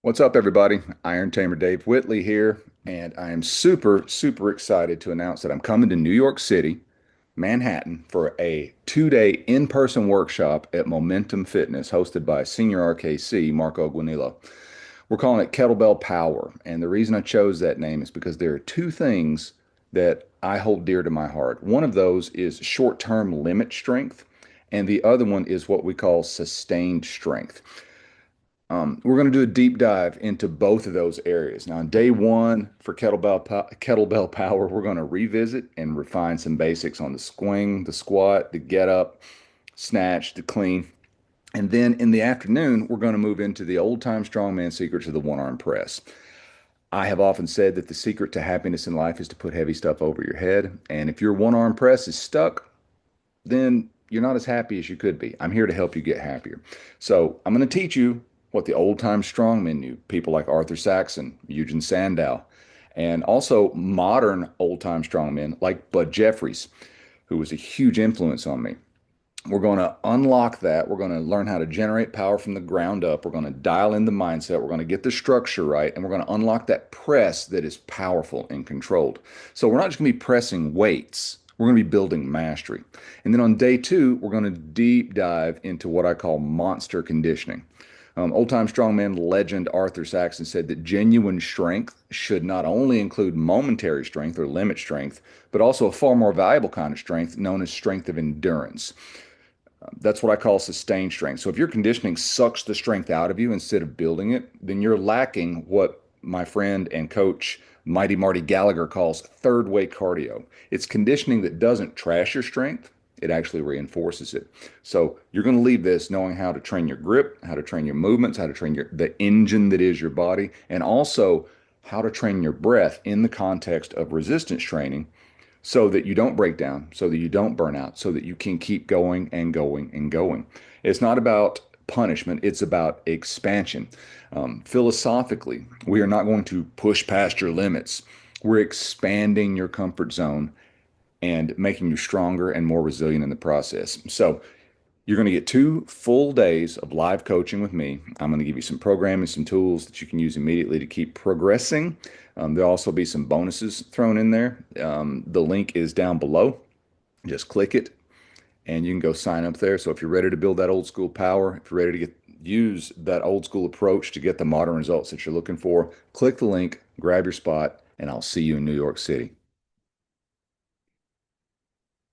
What's up, everybody? Iron Tamer Dave Whitley here, and I am super excited to announce that I'm coming to New York City, Manhattan, for a 2-day in-person workshop at Momentum Fitness hosted by Senior RKC Marco Guanillo. We're calling it Kettlebell Power, and the reason I chose that name is because there are two things that I hold dear to my heart. One of those is short-term limit strength, and the other one is what we call sustained strength. We're going to do a deep dive into both of those areas. Now, on day one for kettlebell power, we're going to revisit and refine some basics on the swing, the squat, the get up, snatch, the clean. And then in the afternoon, we're going to move into the old time strongman secrets of the one arm press. I have often said that the secret to happiness in life is to put heavy stuff over your head. And if your one arm press is stuck, then you're not as happy as you could be. I'm here to help you get happier. So I'm going to teach you what the old time strongmen knew, people like Arthur Saxon, Eugen Sandow, and also modern old time strongmen like Bud Jeffries, who was a huge influence on me. We're going to unlock that. We're going to learn how to generate power from the ground up. We're going to dial in the mindset. We're going to get the structure right. And we're going to unlock that press that is powerful and controlled. So we're not just going to be pressing weights. We're going to be building mastery. And then on day two, we're going to deep dive into what I call monster conditioning. Old time strongman legend Arthur Saxon said that genuine strength should not only include momentary strength or limit strength, but also a far more valuable kind of strength known as strength of endurance. That's what I call sustained strength. So if your conditioning sucks the strength out of you instead of building it, then you're lacking what my friend and coach Mighty Marty Gallagher calls third way cardio. It's conditioning that doesn't trash your strength, it actually reinforces it. So you're going to leave this knowing how to train your grip, how to train your movements, how to train the engine that is your body, and also how to train your breath in the context of resistance training so that you don't break down, so that you don't burn out, so that you can keep going and going and going. It's not about punishment, it's about expansion. Philosophically, we are not going to push past your limits. We're expanding your comfort zone and making you stronger and more resilient in the process. So, you're going to get 2 full days of live coaching with me. I'm going to give you some programming, some tools that you can use immediately to keep progressing. There'll also be some bonuses thrown in there. The link is down below. Just click it and you can go sign up there. So if you're ready to build that old school power, if you're ready to use that old school approach to get the modern results that you're looking for, click the link, grab your spot, and I'll see you in New York City.